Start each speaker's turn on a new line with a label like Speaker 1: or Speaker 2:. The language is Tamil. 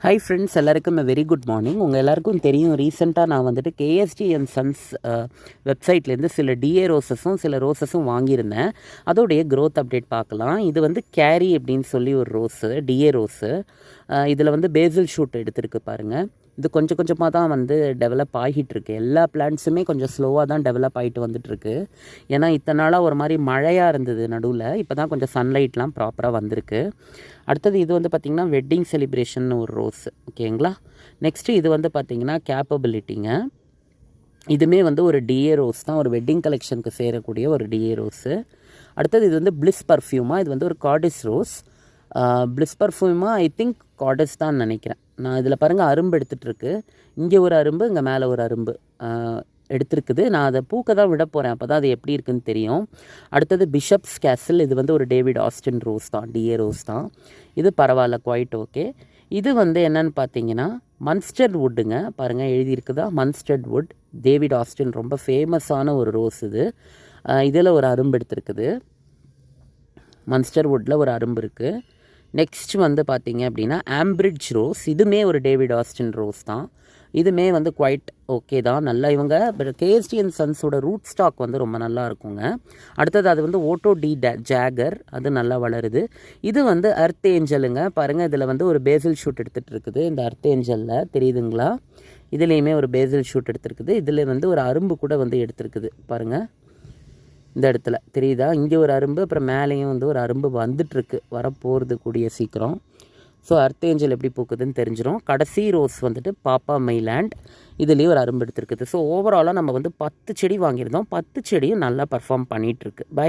Speaker 1: ஹாய் ஃப்ரெண்ட்ஸ், எல்லாருக்கும் வெரி குட் மார்னிங். உங்கள் எல்லாருக்கும் தெரியும், ரீசெண்டாக நான் வந்துட்டு கேஎஸ்டி அண்ட் சன்ஸ் வெப்சைட்லேருந்து சில டிஏ ரோசஸும் சில ரோசஸும் வாங்கியிருந்தேன். அதோடைய க்ரோத் அப்டேட் பார்க்கலாம். இது வந்து கேரி அப்படின்னு சொல்லி ஒரு ரோஸு, டிஏ ரோஸு. இதில் வந்து பேசில் ஷூட் எடுத்திருக்கு பாருங்கள். இது கொஞ்சம் கொஞ்சமாக தான் வந்து டெவலப் ஆகிட்டுருக்கு. எல்லா பிளான்ட்ஸுமே கொஞ்சம் ஸ்லோவாக தான் டெவலப் ஆகிட்டு வந்துட்டுருக்கு. ஏன்னா இத்தனை நாளாக ஒரு மாதிரி மழையாக இருந்தது நடுவில். இப்போ தான் கொஞ்சம் சன்லைட்லாம் ப்ராப்பராக வந்திருக்கு. அடுத்தது இது வந்து பார்த்திங்கன்னா வெட்டிங் செலிப்ரேஷன் ஒரு ரோஸ், ஓகேங்களா. நெக்ஸ்ட்டு இது வந்து பார்த்திங்கன்னா கேப்பபிலிட்டிங்க. இதுவுமே வந்து ஒரு டிஏ ரோஸ் தான், ஒரு வெட்டிங் கலெக்ஷனுக்கு சேரக்கூடிய ஒரு டிஏ ரோஸு. அடுத்தது இது வந்து பிளிஸ் பர்ஃப்யூமாக, இது வந்து ஒரு கார்டிஸ் ரோஸ். பிளிஸ் பர்ஃப்யூமாக ஐ திங்க் கார்டிஸ் தான் நினைக்கிறேன். நான் இதில் பாருங்கள் அரும்பு எடுத்துகிட்ருக்கு. இங்கே ஒரு அரும்பு, இங்கே மேலே ஒரு அரும்பு எடுத்துருக்குது. நான் அதை பூக்க தான் விட போகிறேன், அப்போ தான் அது எப்படி இருக்குன்னு தெரியும். அடுத்தது பிஷப்ஸ் கேசல். இது வந்து ஒரு டேவிட் ஆஸ்டின் ரோஸ் தான், டிஏ ரோஸ் தான். இது பரவாயில்ல, குவைட் ஓகே. இது வந்து என்னென்னு பார்த்தீங்கன்னா மன்ஸ்டர்ட் வுட்டுங்க. பாருங்கள் எழுதியிருக்குதா, மன்ஸ்டர்ட் வுட். டேவிட் ஆஸ்டின் ரொம்ப ஃபேமஸான ஒரு ரோஸ் இது. இதில் ஒரு அரும்பு எடுத்துருக்குது. மன்ஸ்டர் வுட்டில் ஒரு அரும்பு இருக்குது. நெக்ஸ்ட் வந்து பார்த்திங்க அப்படின்னா ஆம்பிரிட்ஜ் ரோஸ். இதுவுமே ஒரு டேவிட் ஆஸ்டின் ரோஸ் தான். இதுவுமே வந்து குவைட் ஓகே தான், நல்லா. இவங்க கேஎஸ்டி அண்ட் சன்ஸோட ரூட் ஸ்டாக் வந்து ரொம்ப நல்லா இருக்குங்க. அடுத்தது அது வந்து ஓட்டோ டி ஜாகர், அது நல்லா வளருது. இது வந்து அர்த் ஏஞ்சலுங்க. பாருங்கள் இதில் வந்து ஒரு பேசில் ஷூட் எடுத்துகிட்டு இருக்குது. இந்த அர்த் ஏஞ்சலில் தெரியுதுங்களா, இதுலேயுமே ஒரு பேசில் ஷூட் எடுத்துருக்குது. இதில் வந்து ஒரு அரும்பு கூட வந்து எடுத்துருக்குது பாருங்கள், இந்த இடத்துல தெரியுதா. இங்கே ஒரு அரும்பு, அப்புறம் மேலேயும் வந்து ஒரு அரும்பு வந்துட்டுருக்கு, வரப்போகிறது கூடிய சீக்கிரம். ஸோ அர்த் ஏஞ்சல் எப்படி பூக்குதுன்னு தெரிஞ்சிடும். கடைசி ரோஸ் வந்துட்டு பாப்பா மைலாண்ட். இதுலேயும் ஒரு அரும்பு எடுத்துருக்குது. ஸோ ஓவராலாக நம்ம வந்து 10 செடி வாங்கியிருந்தோம். 10 செடியும் நல்லா பர்ஃபார்ம் பண்ணிகிட்ருக்கு. பை.